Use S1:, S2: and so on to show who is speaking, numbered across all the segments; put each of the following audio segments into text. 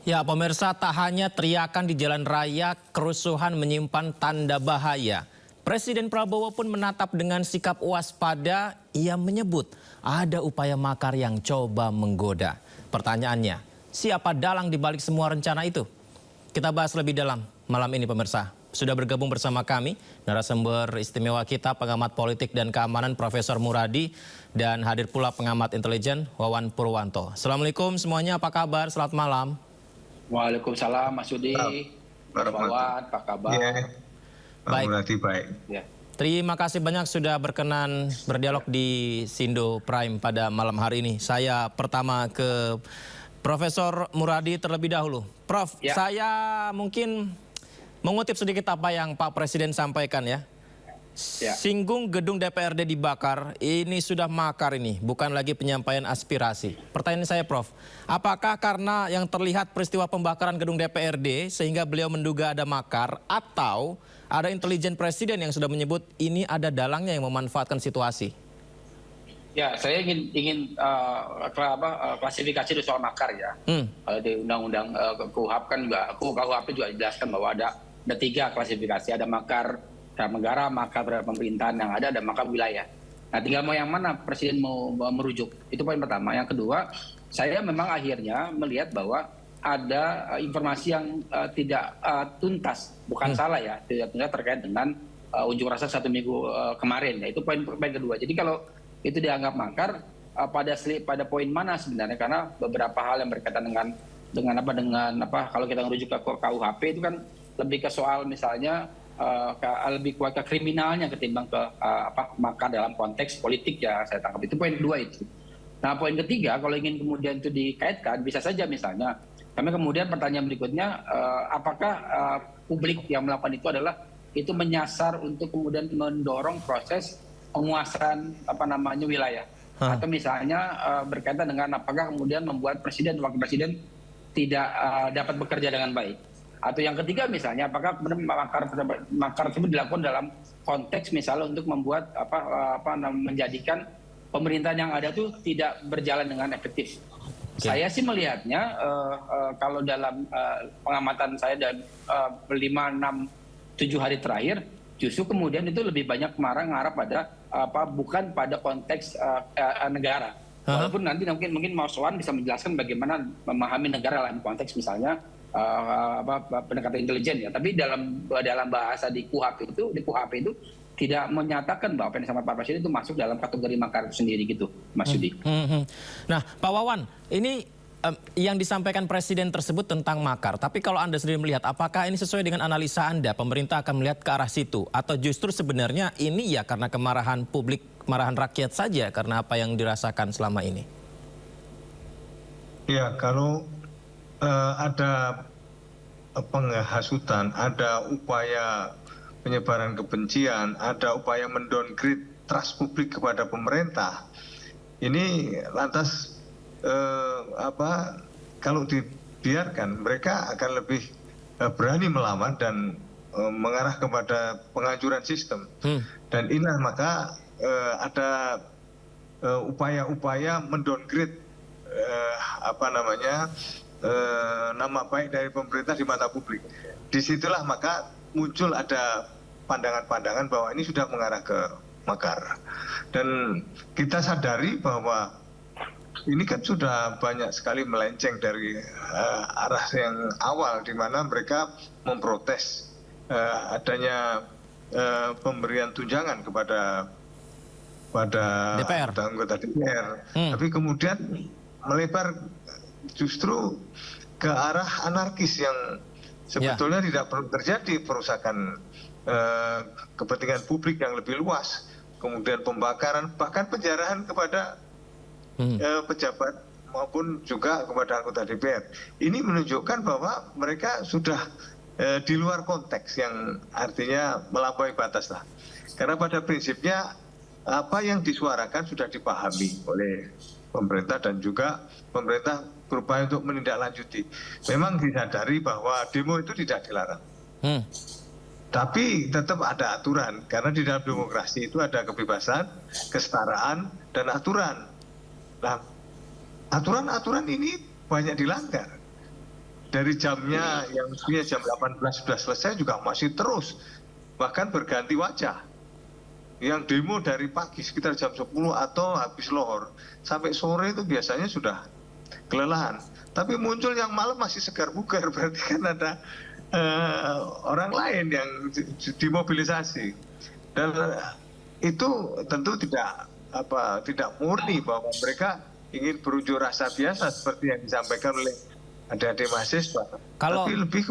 S1: Ya, pemirsa, tak hanya teriakan di jalan raya, kerusuhan menyimpan tanda bahaya. Presiden Prabowo pun menatap dengan sikap waspada. Ia menyebut ada upaya makar yang coba menggoda. Pertanyaannya, siapa dalang di balik semua rencana itu? Kita bahas lebih dalam malam ini, pemirsa. Sudah bergabung bersama kami narasumber istimewa kita, pengamat politik dan keamanan Profesor Muradi, dan hadir pula pengamat intelijen Wawan Purwanto. Assalamualaikum semuanya, apa kabar? Selamat malam.
S2: Waalaikumsalam Mas Yudi, Mas Wawan, apa kabar?
S3: Ya, Pak Muradi baik.
S2: Ya.
S1: Terima kasih banyak sudah berkenan berdialog di Sindo Prime pada malam hari ini. Saya pertama ke Profesor Muradi terlebih dahulu. Prof,
S2: Ya.
S1: saya mungkin mengutip sedikit apa yang Pak Presiden sampaikan ya.
S2: Ya.
S1: Singgung gedung DPRD dibakar, ini sudah makar ini, bukan lagi penyampaian aspirasi. Pertanyaan saya, Prof, apakah karena yang terlihat peristiwa pembakaran gedung DPRD sehingga beliau menduga ada makar, atau ada intelijen presiden yang sudah menyebut ini ada dalangnya yang memanfaatkan situasi?
S2: Ya, saya ingin klasifikasi di soal makar ya. Kalau di Undang-Undang KUHP kan juga, KUHP juga dijelaskan bahwa ada 3 klasifikasi, ada makar terhadap negara, makar terhadap pemerintahan yang ada makar wilayah. Nah, tinggal mau yang mana Presiden mau merujuk. Itu poin pertama. Yang kedua, saya memang akhirnya melihat bahwa ada informasi yang tidak tuntas, bukan salah ya, tidak tuntas terkait dengan unjuk rasa 1 minggu kemarin. Ya, itu poin kedua. Jadi kalau itu dianggap makar, pada poin mana sebenarnya? Karena beberapa hal yang berkaitan dengan kalau kita merujuk ke KUHP itu kan lebih ke soal misalnya lebih kuat ke kriminalnya ketimbang ke makar dalam konteks politik ya, saya tangkap itu poin kedua itu. Nah, poin ketiga kalau ingin kemudian itu dikaitkan bisa saja misalnya kami kemudian pertanyaan berikutnya, apakah publik yang melakukan itu menyasar untuk kemudian mendorong proses penguasaan wilayah, atau misalnya berkaitan dengan apakah kemudian membuat presiden wakil presiden tidak dapat bekerja dengan baik. Atau yang ketiga misalnya apakah makar tersebut dilakukan dalam konteks misalnya untuk membuat menjadikan pemerintahan yang ada itu tidak berjalan dengan efektif. Saya sih melihatnya kalau dalam pengamatan saya dan 5, 6, 7 hari terakhir justru kemudian itu lebih banyak ngarah pada bukan pada konteks negara. Walaupun nanti mungkin Mas Wawan bisa menjelaskan bagaimana memahami negara dalam konteks misalnya pendekatan intelijen ya. Tapi dalam bahasa di KUHP itu tidak menyatakan bahwa apa yang disampaikan Pak Presiden itu masuk dalam kategori makar itu sendiri gitu, Mas Yudi.
S1: Nah, Pak Wawan, ini yang disampaikan Presiden tersebut tentang makar. Tapi kalau Anda sendiri melihat, apakah ini sesuai dengan analisa Anda? Pemerintah akan melihat ke arah situ? Atau justru sebenarnya ini ya karena kemarahan publik, kemarahan rakyat saja karena apa yang dirasakan selama ini?
S3: Ya, kalau ada penghasutan, ada upaya penyebaran kebencian, ada upaya mendowngrade trust publik kepada pemerintah, ini lantas kalau dibiarkan mereka akan lebih berani melawan dan mengarah kepada penghancuran sistem. Dan inilah maka ada upaya-upaya mendowngrade nama baik dari pemerintah di mata publik. Disitulah maka muncul ada pandangan-pandangan bahwa ini sudah mengarah ke makar. Dan kita sadari bahwa ini kan sudah banyak sekali melenceng dari arah yang awal di mana mereka memprotes adanya pemberian tunjangan kepada anggota DPR. Tapi kemudian melebar justru ke arah anarkis yang sebetulnya tidak perlu terjadi, perusakan kepentingan publik yang lebih luas, kemudian pembakaran, bahkan penjarahan kepada pejabat maupun juga kepada anggota DPR. Ini menunjukkan bahwa mereka sudah di luar konteks yang artinya melampaui batas lah. Karena pada prinsipnya apa yang disuarakan sudah dipahami oleh pemerintah dan juga pemerintah berupaya untuk menindaklanjuti. Memang disadari bahwa demo itu tidak dilarang. Tapi tetap ada aturan, karena di dalam demokrasi itu ada kebebasan, kesetaraan, dan aturan. Nah, aturan-aturan ini banyak dilanggar. dari jamnya yang mestinya jam 18 sudah selesai juga masih terus, bahkan berganti wajah. Yang demo dari pagi sekitar jam 10 atau habis lohor sampai sore itu biasanya sudah kelelahan. Tapi muncul yang malam masih segar bugar, berarti kan ada orang lain yang dimobilisasi. Dan itu tentu tidak murni bahwa mereka ingin berunjuk rasa biasa seperti yang disampaikan oleh adik-adik mahasiswa, tapi lebih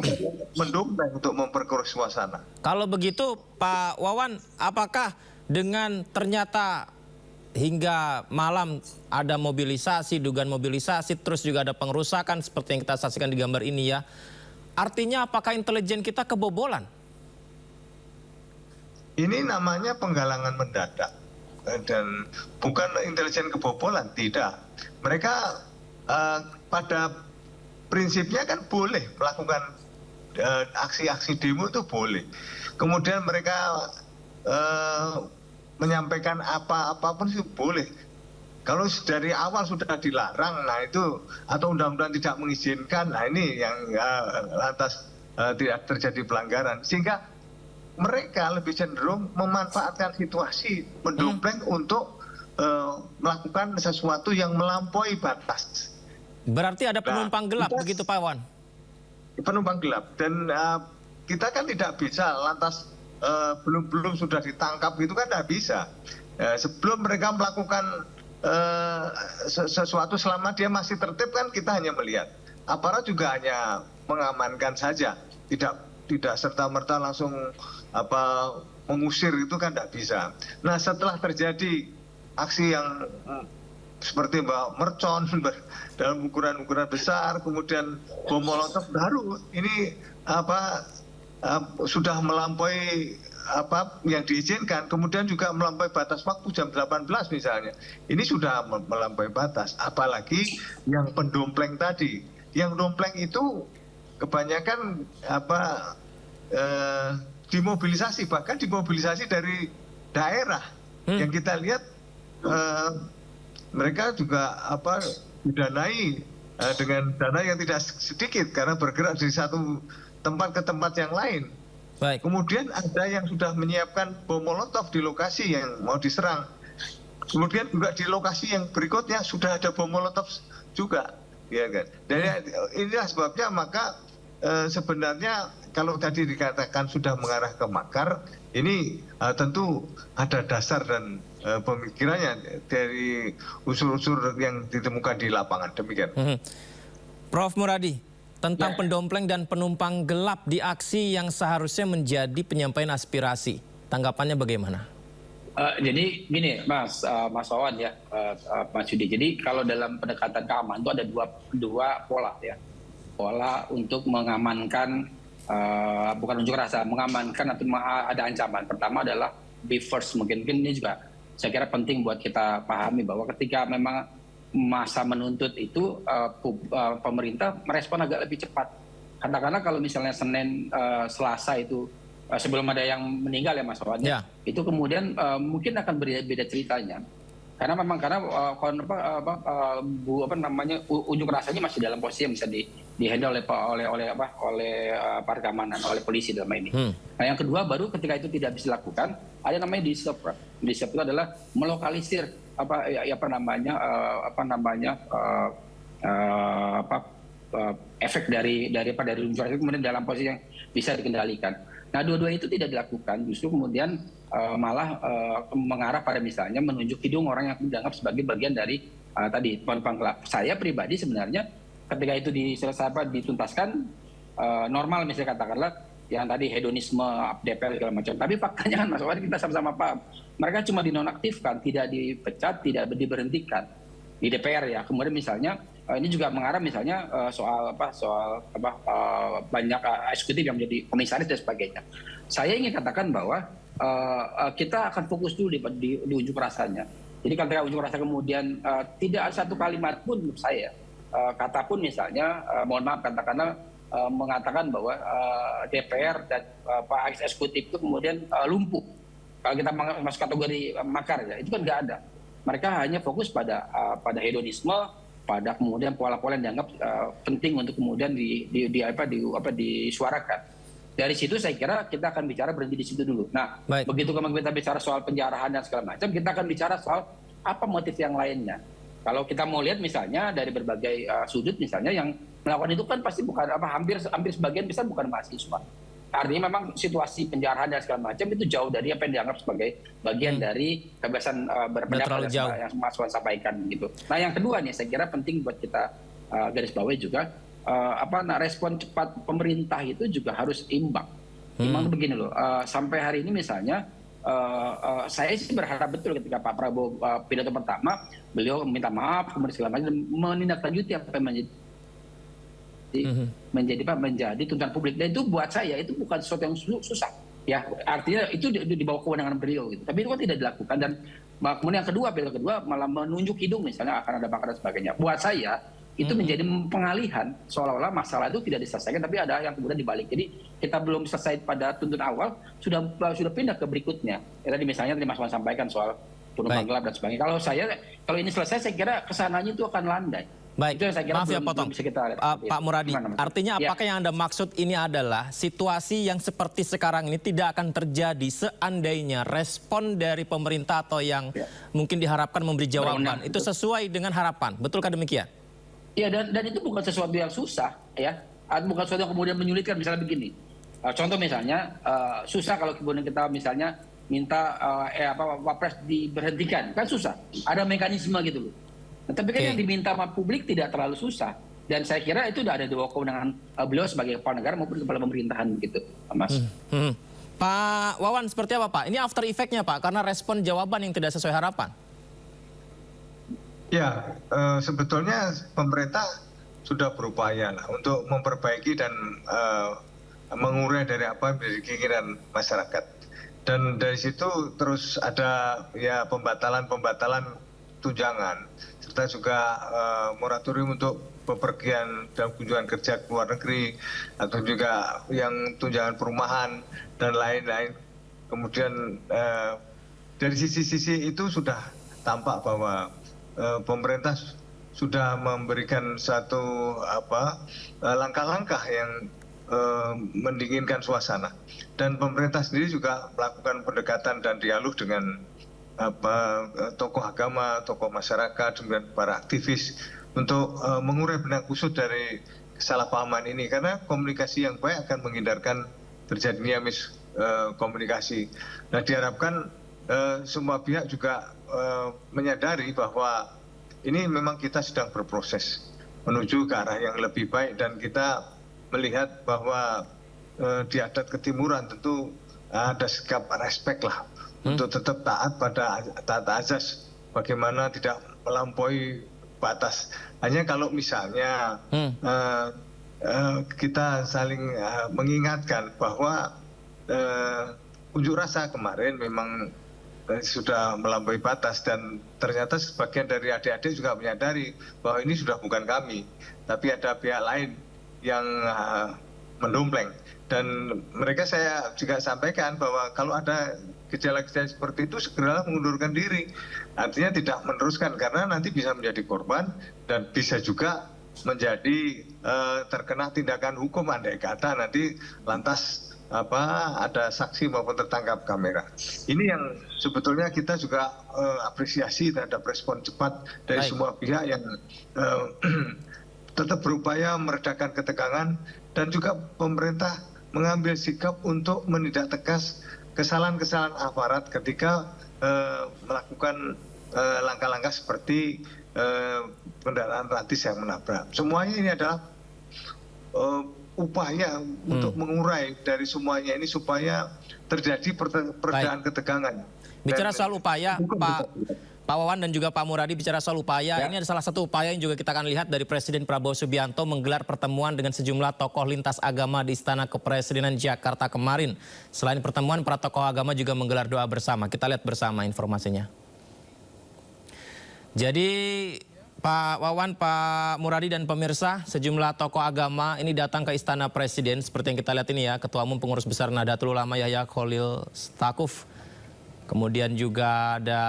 S3: mendongeng untuk memperkeruh suasana.
S1: Kalau begitu Pak Wawan, apakah dengan ternyata hingga malam ada mobilisasi, dugaan mobilisasi, terus juga ada pengerusakan seperti yang kita saksikan di gambar ini ya, artinya apakah intelijen kita kebobolan?
S3: Ini namanya penggalangan mendadak dan bukan intelijen kebobolan, tidak. Mereka pada prinsipnya kan boleh melakukan aksi-aksi demo itu boleh. Kemudian mereka menyampaikan apapun sih boleh. Kalau dari awal sudah dilarang, nah itu atau undang-undang tidak mengizinkan, nah ini yang lantas tidak terjadi pelanggaran. Sehingga mereka lebih cenderung memanfaatkan situasi mendompleng untuk melakukan sesuatu yang melampaui batas.
S1: Berarti ada penumpang gelap begitu Pak Wawan?
S3: Penumpang gelap, dan kita kan tidak bisa lantas belum sudah ditangkap gitu kan tidak bisa. Sebelum mereka melakukan sesuatu selama dia masih tertib kan kita hanya melihat. Aparat juga hanya mengamankan saja, tidak serta-merta langsung mengusir, itu kan tidak bisa. Nah setelah terjadi aksi yang seperti mercon dalam ukuran besar, kemudian bom molotov, baru ini sudah melampaui yang diizinkan, kemudian juga melampaui batas waktu jam 18 misalnya. Ini sudah melampaui batas, apalagi yang pendompleng tadi. Yang dompleng itu kebanyakan dimobilisasi, bahkan dimobilisasi dari daerah. Yang kita lihat mereka juga didanai dengan dana yang tidak sedikit karena bergerak dari satu tempat ke tempat yang lain.
S1: Baik.
S3: Kemudian ada yang sudah menyiapkan bom molotov di lokasi yang mau diserang. Kemudian juga di lokasi yang berikutnya sudah ada bom molotov juga, ya kan. Dan inilah sebabnya maka sebenarnya kalau tadi dikatakan sudah mengarah ke makar, ini tentu ada dasar dan pemikirannya dari unsur-unsur yang ditemukan di lapangan. Demikian.
S1: Prof. Muradi, tentang pendompleng dan penumpang gelap di aksi yang seharusnya menjadi penyampaian aspirasi, tanggapannya bagaimana?
S2: Jadi gini, Mas Wawan ya, Mas Yudi. Jadi kalau dalam pendekatan keamanan itu ada dua pola ya, pola untuk mengamankan, bukan unjuk rasa, mengamankan atau ada ancaman. Pertama adalah be first, mungkin ini juga saya kira penting buat kita pahami bahwa ketika memang masa menuntut itu pemerintah merespon agak lebih cepat. Katakanlah kalau misalnya Senin, Selasa itu sebelum ada yang meninggal ya Mas Wawan, itu kemudian mungkin akan beda ceritanya. Karena memang unjuk rasanya masih dalam posisi yang bisa dihandle oleh aparat keamanan, oleh polisi dalam ini. Nah yang kedua baru ketika itu tidak bisa dilakukan, ada namanya disrupt. Disrupt itu adalah melokalisir efek dari unjuk rasa itu kemudian dalam posisi yang bisa dikendalikan. Nah dua-dua itu tidak dilakukan, justru kemudian malah mengarah pada misalnya menunjuk hidung orang yang dianggap sebagai bagian dari tadi penumpang gelap. Saya pribadi sebenarnya ketika itu dituntaskan normal misalnya katakanlah yang tadi hedonisme DPR segala macam. Tapi faktanya kan Mas Wawan kita sama-sama paham, mereka cuma dinonaktifkan, tidak dipecat, tidak diberhentikan di DPR ya. Kemudian misalnya ini juga mengarah misalnya soal banyak eksekutif yang menjadi komisaris dan sebagainya. Saya ingin katakan bahwa kita akan fokus dulu di unjuk rasanya. Jadi ketika unjuk rasa kemudian tidak satu kalimat pun menurut saya, kata pun misalnya, mohon maaf katakanlah mengatakan bahwa DPR dan Pak eksekutif itu kemudian lumpuh. Kalau kita masuk kategori makar ya, itu kan nggak ada. Mereka hanya fokus pada hedonisme, pada kemudian pola-pola yang dianggap penting untuk kemudian disuarakan. Dari situ saya kira kita akan bicara berhenti di situ dulu. Nah, begitu kemudian kita bicara soal penjarahan dan segala macam, kita akan bicara soal apa motif yang lainnya. Kalau kita mau lihat misalnya dari berbagai sudut misalnya yang melakukan itu kan pasti bukan hampir sebagian besar bukan mahasiswa. Artinya memang situasi penjarahan dan segala macam itu jauh dari apa yang dianggap sebagai bagian dari kebebasan berpendapat yang Mas Wan sampaikan gitu. Nah yang kedua nih saya kira penting buat kita garis bawahi juga respon cepat pemerintah itu juga harus imbang. Imbang begini loh, sampai hari ini misalnya saya sih berharap betul ketika Pak Prabowo pidato pertama beliau minta maaf kemudian segala macam menindaklanjuti apa yang menjadi tuntutan publik, dan itu buat saya itu bukan sesuatu yang susah ya, artinya itu di bawah kewenangan beliau gitu, tapi itu kan tidak dilakukan. Dan kemudian yang kedua malah menunjuk hidung misalnya akan ada bakar dan sebagainya. Buat saya itu menjadi pengalihan, seolah-olah masalah itu tidak diselesaikan tapi ada yang kemudian dibalik. Jadi kita belum selesai pada tuntutan awal sudah pindah ke berikutnya ya, tadi misalnya Mas Wan sampaikan soal penumpang gelap dan sebagainya. Kalau ini selesai saya kira kesananya itu akan landai.
S1: Baik, maaf ya potong. Pak Muradi, artinya apakah yang Anda maksud ini adalah situasi yang seperti sekarang ini tidak akan terjadi seandainya respon dari pemerintah atau yang mungkin diharapkan memberi jawaban itu sesuai dengan harapan, betulkah demikian?
S2: Iya, dan itu bukan sesuatu yang susah ya, bukan sesuatu yang kemudian menyulitkan. Misalnya begini, contoh misalnya susah kalau kemudian kita misalnya minta Wapres diberhentikan, kan susah, ada mekanisme gitu loh. Nah, tapi kan yang diminta sama publik tidak terlalu susah, dan saya kira itu sudah ada di bawah kewenangan beliau sebagai kepala negara maupun kepala pemerintahan gitu, Mas.
S1: Pak Wawan, seperti apa Pak? Ini after effect-nya Pak, karena respon jawaban yang tidak sesuai harapan.
S3: Ya, sebetulnya pemerintah sudah berupaya lah untuk memperbaiki dan mengurai dari apa yang menjadi keinginan masyarakat. Dan dari situ terus ada ya pembatalan tunjangan, serta juga moratorium untuk bepergian dan kunjungan kerja ke luar negeri, atau juga yang tunjangan perumahan dan lain-lain. Kemudian dari sisi-sisi itu sudah tampak bahwa pemerintah sudah memberikan satu langkah-langkah yang mendinginkan suasana, dan pemerintah sendiri juga melakukan pendekatan dan dialog dengan tokoh agama, tokoh masyarakat, dengan para aktivis untuk mengurai benang kusut dari kesalahpahaman ini, karena komunikasi yang baik akan menghindarkan terjadinya miskomunikasi. Nah, diharapkan semua pihak juga menyadari bahwa ini memang kita sedang berproses menuju ke arah yang lebih baik, dan kita melihat bahwa di adat ketimuran tentu ada sikap respek lah untuk tetap taat pada tata azas, bagaimana tidak melampaui batas. Hanya kalau misalnya kita saling mengingatkan bahwa unjuk rasa kemarin memang sudah melampaui batas, dan ternyata sebagian dari adik-adik juga menyadari bahwa ini sudah bukan kami, tapi ada pihak lain yang mendompleng. Dan mereka saya juga sampaikan bahwa kalau ada gejala-gejala seperti itu segera mengundurkan diri. Artinya tidak meneruskan, karena nanti bisa menjadi korban dan bisa juga menjadi terkena tindakan hukum andai kata nanti lantas ada saksi maupun tertangkap kamera. Ini yang sebetulnya kita juga apresiasi terhadap respon cepat dari semua pihak yang tetap berupaya meredakan ketegangan, dan juga pemerintah mengambil sikap untuk menindak tegas kesalahan-kesalahan aparat ketika melakukan langkah-langkah seperti kendaraan rantis yang menabrak. Semuanya ini adalah upaya untuk mengurai dari semuanya ini supaya terjadi peredaan ketegangan.
S1: Bicara soal upaya, Pak Wawan dan juga Pak Muradi bicara soal upaya, ini ada salah satu upaya yang juga kita akan lihat dari Presiden Prabowo Subianto menggelar pertemuan dengan sejumlah tokoh lintas agama di Istana Kepresidenan Jakarta kemarin. Selain pertemuan, para tokoh agama juga menggelar doa bersama. Kita lihat bersama informasinya. Jadi Pak Wawan, Pak Muradi dan pemirsa, sejumlah tokoh agama ini datang ke Istana Presiden seperti yang kita lihat ini ya, Ketua Umum Pengurus Besar Nahdlatul Ulama Yahya Khalil Stakuf. Kemudian juga ada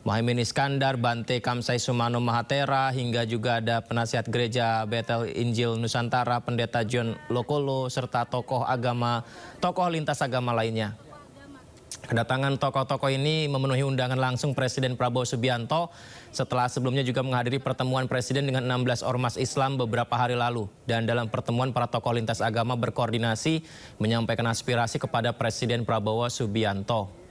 S1: Mohaimin Iskandar, Bante Kamsai Sumano Mahatera, hingga juga ada penasihat gereja Bethel Injil Nusantara, Pendeta John Lokolo, serta tokoh lintas agama lainnya. Kedatangan tokoh-tokoh ini memenuhi undangan langsung Presiden Prabowo Subianto setelah sebelumnya juga menghadiri pertemuan Presiden dengan 16 ormas Islam beberapa hari lalu. Dan dalam pertemuan para tokoh lintas agama berkoordinasi menyampaikan aspirasi kepada Presiden Prabowo Subianto.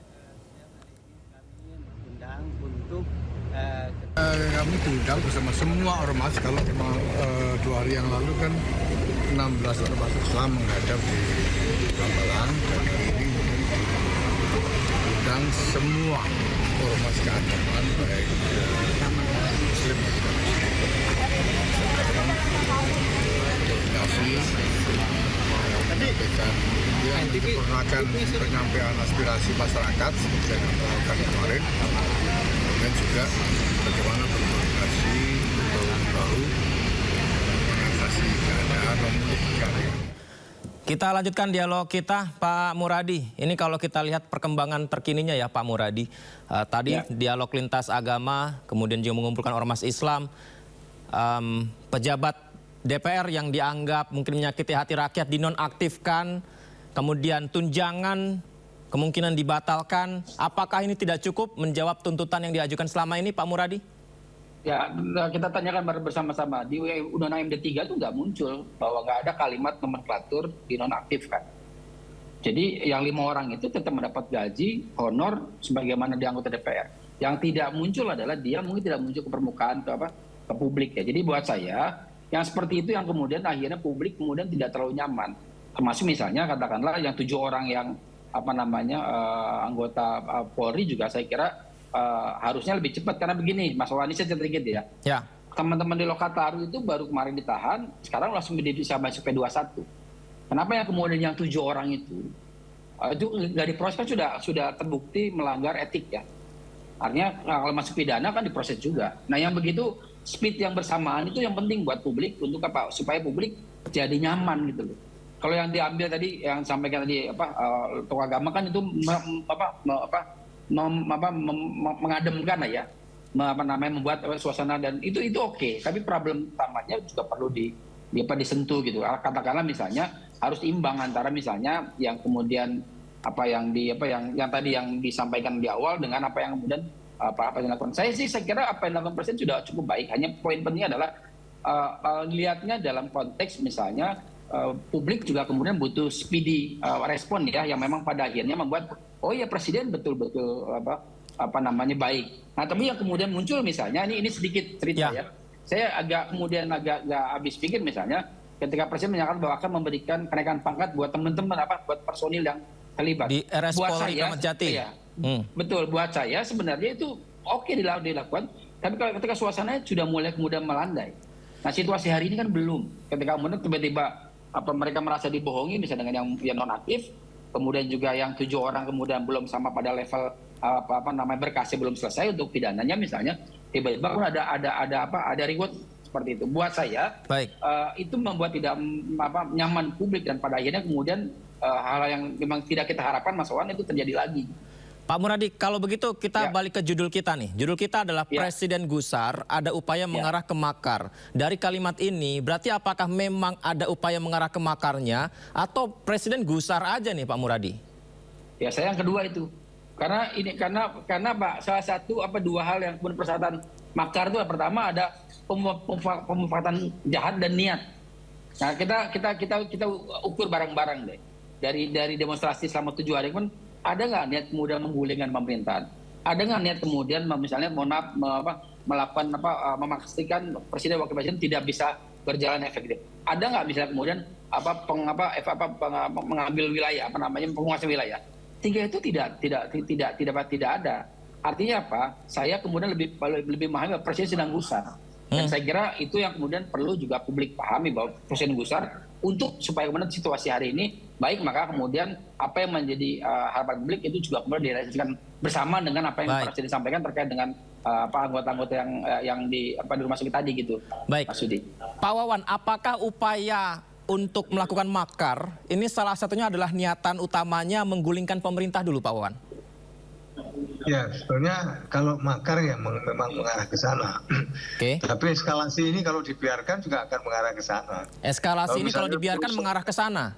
S4: Kami diundang bersama semua ormas. Kalau memang 2 hari yang lalu kan 16 ormas Islam menghadap di Hambalang, dan ini diundang semua ormas keagamaan baik Muslim maupun Sekarang koordinasi menyampaikan menyempurnakan penyampaian aspirasi masyarakat seperti yang dilakukan kemarin. Dan juga bagaimana berkoordinasi untuk baru mengatasi keadaan memulihkan.
S1: Kita lanjutkan dialog kita, Pak Muradi. Ini kalau kita lihat perkembangan terkininya ya Pak Muradi. Tadi dialog lintas agama, kemudian juga mengumpulkan ormas Islam, pejabat DPR yang dianggap mungkin menyakiti hati rakyat dinonaktifkan, kemudian tunjangan kemungkinan dibatalkan. Apakah ini tidak cukup menjawab tuntutan yang diajukan selama ini, Pak Muradi?
S2: Ya, kita tanyakan bersama-sama. Di Undang-Undang MD3 itu nggak muncul bahwa nggak ada kalimat nomenklatur dinonaktifkan. Jadi yang 5 orang itu tetap mendapat gaji, honor sebagaimana di anggota DPR. Yang tidak muncul adalah dia mungkin tidak muncul ke permukaan ke publik ya. Jadi buat saya yang seperti itu yang kemudian akhirnya publik kemudian tidak terlalu nyaman. Termasuk misalnya katakanlah yang 7 orang yang anggota Polri juga saya kira harusnya lebih cepat, karena begini Mas Wani, saya cerita dikit ya. Teman-teman di Lokataru itu baru kemarin ditahan, sekarang langsung bisa masuk P21. Kenapa yang kemudian yang 7 orang itu nggak diproses, kan sudah terbukti melanggar etik ya. Artinya kalau masuk pidana kan diproses juga. Nah yang begitu speed yang bersamaan itu yang penting buat publik untuk supaya publik jadi nyaman gitu loh. Kalau yang diambil tadi, yang sampaikan tadi tokoh agama kan itu mengademkan ya, membuat suasana, dan itu oke. Tapi problem utamanya juga perlu disentuh gitu. Katakanlah misalnya harus imbang antara misalnya yang kemudian yang tadi yang disampaikan di awal dengan apa yang kemudian apa yang dilakukan. Saya kira apa yang dilakukan Presiden sudah cukup baik. Hanya poin pentingnya adalah lihatnya dalam konteks misalnya publik juga kemudian butuh speedy respon ya, yang memang pada akhirnya membuat oh ya Presiden betul-betul baik. Nah tapi yang kemudian muncul misalnya ini sedikit cerita ya. Saya agak habis pikir misalnya ketika Presiden menyatakan bahwa akan memberikan kenaikan pangkat buat teman-teman buat personil yang terlibat
S1: di RS Polri Kramat Jati.
S2: Ya, betul, buat saya sebenarnya itu oke dilakukan, tapi kalau ketika suasananya sudah mulai kemudian melandai. Nah situasi hari ini kan belum. Ketika kemudian tiba-tiba mereka merasa dibohongi misalnya dengan yang nonaktif, kemudian juga yang 7 orang kemudian belum sama pada level berkasnya belum selesai untuk pidananya misalnya, tiba-tiba pun ada reward seperti itu. Buat saya itu membuat tidak nyaman publik, dan pada akhirnya kemudian hal yang memang tidak kita harapkan Mas Wawan itu terjadi lagi.
S1: Pak Muradi, kalau begitu kita balik ke judul kita nih. Judul kita adalah Presiden Gusar ada upaya mengarah ke makar. Dari kalimat ini berarti apakah memang ada upaya mengarah ke makarnya atau Presiden Gusar aja nih Pak Muradi?
S2: Ya saya yang kedua itu. Karena Pak, salah satu 2 hal yang kemudian persyaratan makar itu pertama ada pemanfaatan jahat dan niat. Nah kita ukur bareng-bareng deh. Dari demonstrasi selama 7 hari pun ada nggak niat kemudian menggulingkan pemerintahan? Ada nggak niat kemudian misalnya melakukan memastikan Presiden Wakil Presiden tidak bisa berjalan efektif? Ada nggak misalnya kemudian mengambil wilayah penguasa wilayah? 3 itu tidak ada. Artinya apa? Saya kemudian lebih memahami bahwa Presiden sedang gusar. Dan saya kira itu yang kemudian perlu juga publik pahami bahwa Presiden gusar untuk supaya kemudian situasi hari ini baik, maka kemudian apa yang menjadi harapan publik itu juga kemudian direalisasikan bersama dengan apa yang Presiden sampaikan terkait dengan anggota-anggota yang di rumah sakit tadi gitu.
S1: Baik.
S2: Mas Sudi.
S1: Pak Wawan, apakah upaya untuk melakukan makar ini salah satunya adalah niatan utamanya menggulingkan pemerintah dulu Pak Wawan?
S3: Ya, sebetulnya kalau makar ya memang mengarah ke sana.
S1: Oke.
S3: Tapi eskalasi ini kalau dibiarkan juga akan mengarah ke sana.
S1: Eskalasi ini kalau
S3: misalnya
S1: dibiarkan
S3: terus-
S1: mengarah ke sana.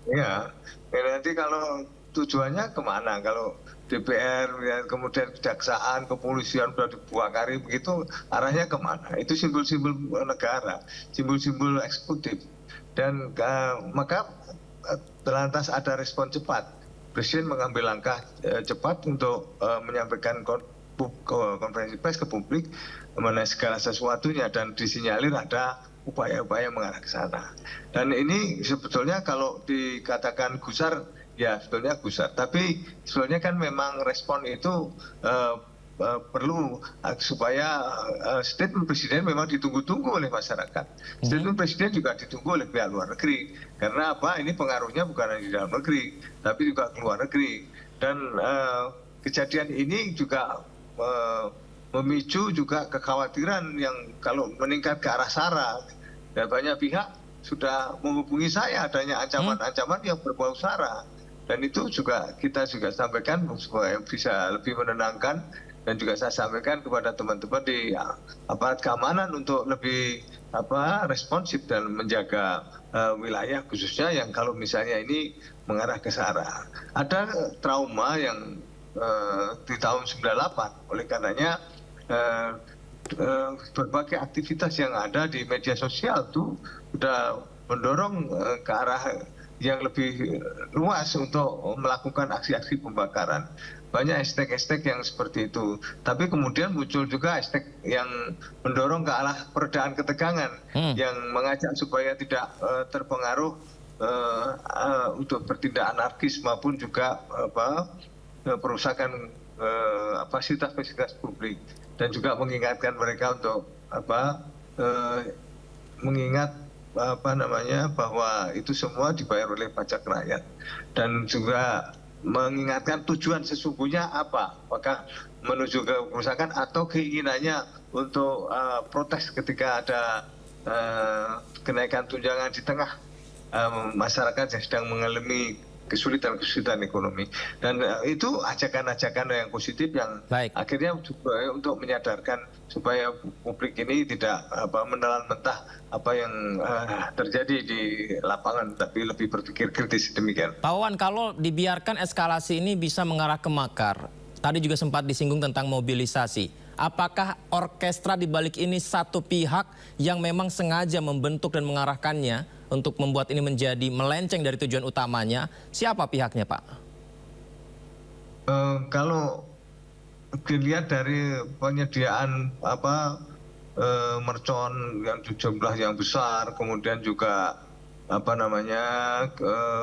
S3: Ya, nanti kalau tujuannya kemana? Kalau DPR, ya, kemudian kejaksaan, kepolisian sudah dibakari begitu, arahnya kemana? Itu simbol-simbol negara, simbol-simbol eksekutif. Dan maka lantas ada respon cepat. Presiden mengambil langkah cepat untuk menyampaikan konferensi pers ke publik mengenai segala sesuatunya dan disinyalir ada upaya-upaya mengarah ke sana. Dan ini sebetulnya kalau dikatakan gusar, ya sebetulnya gusar. Tapi sebetulnya kan memang respon itu perlu supaya statement presiden memang ditunggu-tunggu oleh masyarakat. Statement presiden juga ditunggu oleh pihak luar negeri. Karena apa? Ini pengaruhnya bukan hanya di dalam negeri, tapi juga ke luar negeri. Dan kejadian ini juga memicu juga kekhawatiran yang kalau meningkat ke arah SARA. Dan banyak pihak sudah menghubungi saya adanya ancaman-ancaman yang berbau SARA. Dan itu juga kita juga sampaikan supaya bisa lebih menenangkan. Dan juga saya sampaikan kepada teman-teman di aparat keamanan untuk lebih responsif dan menjaga wilayah khususnya yang kalau misalnya ini mengarah ke SARA. Ada trauma yang di tahun 98, oleh karenanya berbagai aktivitas yang ada di media sosial itu sudah mendorong ke arah yang lebih luas untuk melakukan aksi-aksi pembakaran. Banyak hashtag-hashtag yang seperti itu. Tapi kemudian muncul juga hashtag yang mendorong ke arah peredaan ketegangan, yang mengajak supaya tidak terpengaruh untuk bertindak anarkis maupun juga perusakan fasilitas-fasilitas publik. Dan juga mengingatkan mereka untuk mengingat bahwa itu semua dibayar oleh pajak rakyat. Dan juga mengingatkan tujuan sesungguhnya apa, apakah menuju ke kerusakan atau keinginannya untuk protes ketika ada kenaikan tunjangan di tengah masyarakat yang sedang mengalami kesulitan ekonomi. Dan itu ajakan-ajakan yang positif yang akhirnya untuk menyadarkan supaya publik ini tidak menelan mentah apa yang terjadi di lapangan, tapi lebih berpikir kritis, demikian.
S1: Pak Wawan, kalau dibiarkan eskalasi ini bisa mengarah ke makar. Tadi juga sempat disinggung tentang mobilisasi. Apakah orkestra di balik ini satu pihak yang memang sengaja membentuk dan mengarahkannya untuk membuat ini menjadi melenceng dari tujuan utamanya? Siapa pihaknya, Pak?
S3: Kalau dilihat dari penyediaan mercon yang jumlah yang besar, kemudian juga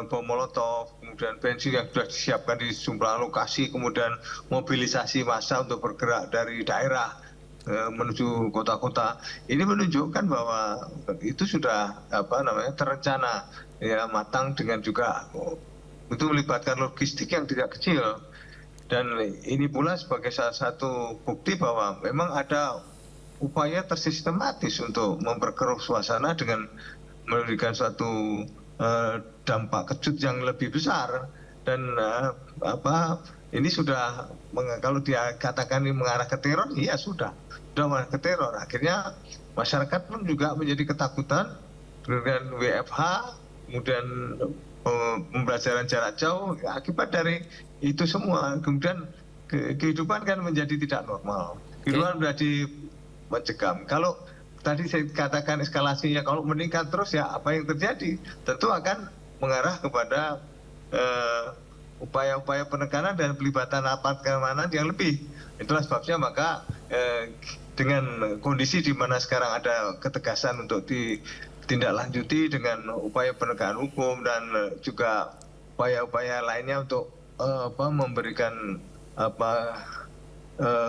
S3: bom molotov, kemudian bensin yang sudah disiapkan di sejumlah lokasi, kemudian mobilisasi massa untuk bergerak dari daerah menuju kota-kota. Ini menunjukkan bahwa itu sudah terencana, ya, matang, dengan juga itu melibatkan logistik yang tidak kecil. Dan ini pula sebagai salah satu bukti bahwa memang ada upaya tersistematis untuk memperkeruh suasana dengan memberikan suatu dampak kejut yang lebih besar. Dan ini sudah, kalau dia katakan ini mengarah ke teror, iya sudah mengarah ke teror. Akhirnya masyarakat pun juga menjadi ketakutan dengan WFH, kemudian pembelajaran jarak jauh, akibat dari itu semua. Kemudian kehidupan kan menjadi tidak normal, kehidupan menjadi mencekam. Kalau tadi saya katakan eskalasinya kalau meningkat terus, ya apa yang terjadi? Tentu akan mengarah kepada upaya-upaya penekanan dan pelibatan aparat keamanan yang lebih. Itulah sebabnya maka dengan kondisi di mana sekarang ada ketegasan untuk ditindaklanjuti dengan upaya penegakan hukum dan juga upaya-upaya lainnya untuk memberikan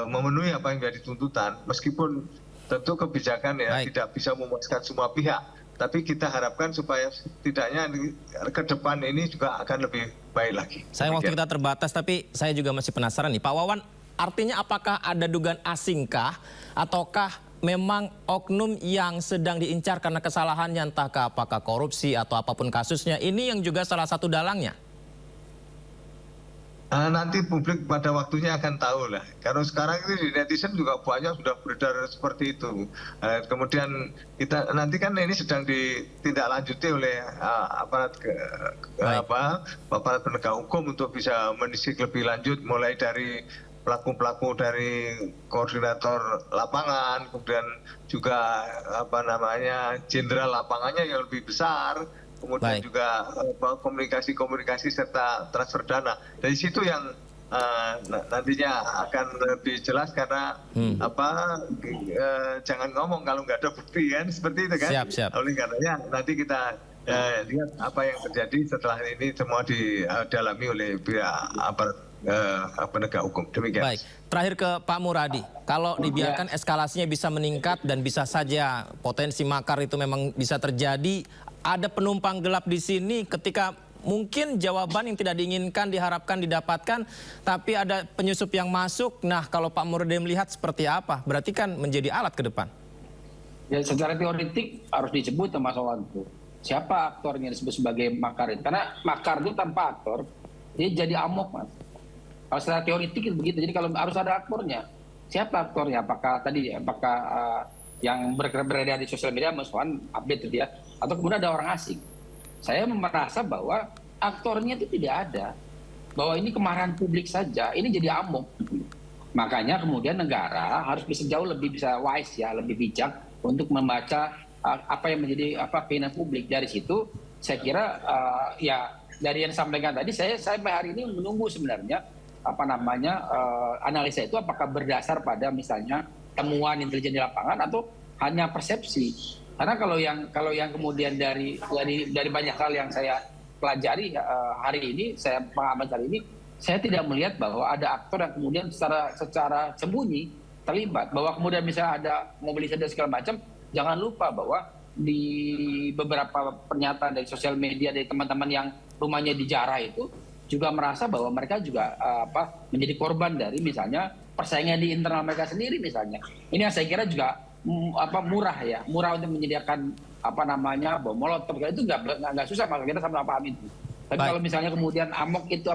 S3: memenuhi apa yang menjadi tuntutan, meskipun tentu kebijakan tidak bisa memuaskan semua pihak, tapi kita harapkan supaya setidaknya ke depan ini juga akan lebih baik lagi.
S1: Sayang waktu kita terbatas, tapi saya juga masih penasaran nih, Pak Wawan, artinya apakah ada dugaan asingkah ataukah memang oknum yang sedang diincar karena kesalahannya, entahkah apakah korupsi atau apapun kasusnya, ini yang juga salah satu dalangnya?
S3: Nanti publik pada waktunya akan tahu lah. Karena sekarang ini di netizen juga banyak sudah beredar seperti itu. Kemudian kita nanti kan ini sedang ditindaklanjuti oleh aparat penegak hukum untuk bisa menisik lebih lanjut, mulai dari pelaku-pelaku dari koordinator lapangan, kemudian juga jenderal lapangannya yang lebih besar. Kemudian juga komunikasi serta transfer dana. Dari situ yang nantinya akan lebih jelas karena jangan ngomong kalau nggak ada bukti kan, seperti itu kan.
S1: Siap.
S3: Oleh karenanya nanti kita lihat apa yang terjadi setelah ini semua didalami oleh pihak penegak hukum. Demikian.
S1: Baik, terakhir ke Pak Muradi. Kalau dibiarkan eskalasinya bisa meningkat dan bisa saja potensi makar itu memang bisa terjadi. Ada penumpang gelap di sini ketika mungkin jawaban yang tidak diinginkan diharapkan didapatkan, tapi ada penyusup yang masuk. Nah, kalau Pak Muradi melihat seperti apa? Berarti kan menjadi alat ke depan.
S2: Ya, secara teoretik harus disebut Mas Wawan itu. Siapa aktornya disebut sebagai makar? Karena makar itu tanpa aktor, dia jadi amok, Mas. Kalau secara teoretik itu begitu. Jadi kalau harus ada aktornya. Siapa aktornya? Apakah yang beredar di sosial media, Mas Wawan update itu ya, atau kemudian ada orang asing? Saya merasa bahwa aktornya itu tidak ada, bahwa ini kemarahan publik saja, ini jadi amok. Makanya kemudian negara harus bisa jauh lebih bisa wise ya, lebih bijak untuk membaca apa yang menjadi keinginan publik. Dari situ saya kira ya dari yang disampaikan tadi, saya sampai hari ini menunggu sebenarnya analisa itu apakah berdasar pada misalnya temuan intelijen di lapangan atau hanya persepsi. Karena kalau yang kemudian dari banyak hal yang saya pelajari hari ini, saya mengamati hari ini, saya tidak melihat bahwa ada aktor yang kemudian secara sembunyi terlibat. Bahwa kemudian misalnya ada mobilisasi dan segala macam, jangan lupa bahwa di beberapa pernyataan dari sosial media dari teman-teman yang rumahnya di Jara itu juga merasa bahwa mereka juga menjadi korban dari misalnya persaingan di internal mereka sendiri misalnya. Ini yang saya kira juga murah untuk menyediakan bom molotov, itu nggak susah, maka kita sama paham itu. Tapi kalau misalnya kemudian amok itu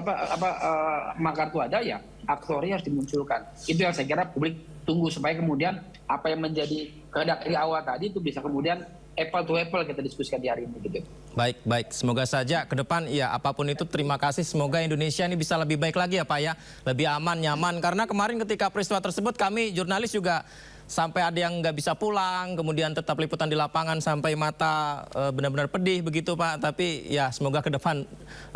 S2: makar itu ada, ya aktornya harus dimunculkan. Itu yang saya kira publik tunggu, supaya kemudian apa yang menjadi kehendak dari awal tadi itu bisa kemudian apple to apple kita diskusikan di hari ini gitu.
S1: Baik. Semoga saja ke depan ya apapun itu, terima kasih. Semoga Indonesia ini bisa lebih baik lagi ya Pak ya. Lebih aman, nyaman. Karena kemarin ketika peristiwa tersebut kami jurnalis juga sampai ada yang nggak bisa pulang, kemudian tetap liputan di lapangan sampai mata benar-benar pedih begitu Pak. Tapi ya semoga ke depan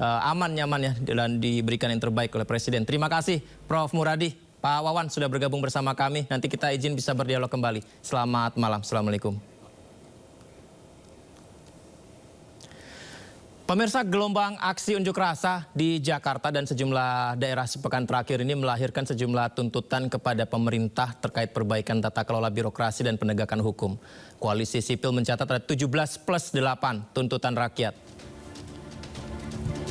S1: aman, nyaman ya, dan diberikan yang terbaik oleh Presiden. Terima kasih Prof. Muradi, Pak Wawan sudah bergabung bersama kami. Nanti kita izin bisa berdialog kembali. Selamat malam. Assalamualaikum. Pemirsa, gelombang aksi unjuk rasa di Jakarta dan sejumlah daerah sepekan terakhir ini melahirkan sejumlah tuntutan kepada pemerintah terkait perbaikan tata kelola birokrasi dan penegakan hukum. Koalisi Sipil mencatat ada 17+8 tuntutan rakyat.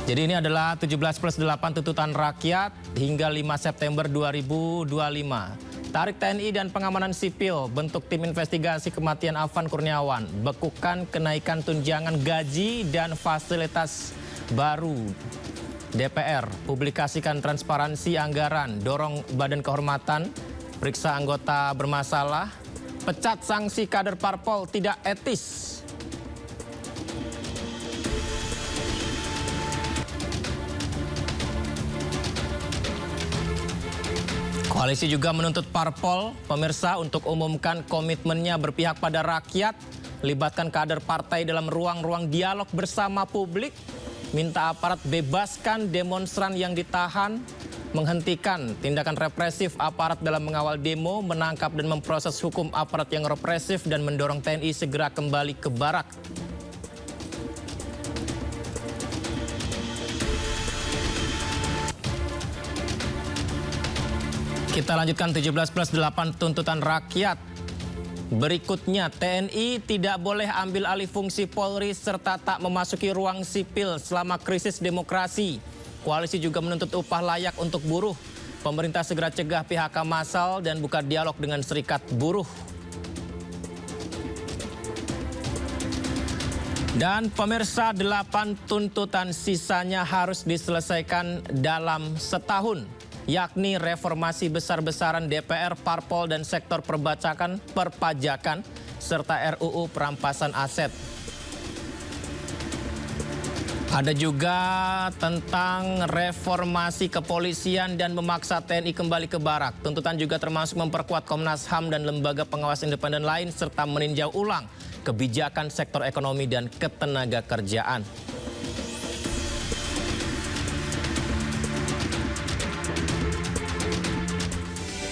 S1: Jadi ini adalah 17+8 tuntutan rakyat hingga 5 September 2025. Tarik TNI dan pengamanan sipil, bentuk tim investigasi kematian Afan Kurniawan, bekukan kenaikan tunjangan gaji dan fasilitas baru. DPR publikasikan transparansi anggaran, dorong badan kehormatan, periksa anggota bermasalah, pecat sanksi kader parpol tidak etis. Koalisi juga menuntut parpol, pemirsa, untuk umumkan komitmennya berpihak pada rakyat, libatkan kader partai dalam ruang-ruang dialog bersama publik, minta aparat bebaskan demonstran yang ditahan, menghentikan tindakan represif aparat dalam mengawal demo, menangkap dan memproses hukum aparat yang represif, dan mendorong TNI segera kembali ke barak. Kita lanjutkan 17+8 tuntutan rakyat. Berikutnya, TNI tidak boleh ambil alih fungsi Polri serta tak memasuki ruang sipil selama krisis demokrasi. Koalisi juga menuntut upah layak untuk buruh. Pemerintah segera cegah PHK massal dan buka dialog dengan serikat buruh. Dan pemirsa, 8 tuntutan sisanya harus diselesaikan dalam setahun, yakni reformasi besar-besaran DPR, parpol, dan sektor perpajakan, serta RUU perampasan aset. Ada juga tentang reformasi kepolisian dan memaksa TNI kembali ke barak. Tuntutan juga termasuk memperkuat Komnas HAM dan lembaga pengawas independen lain, serta meninjau ulang kebijakan sektor ekonomi dan ketenaga kerjaan.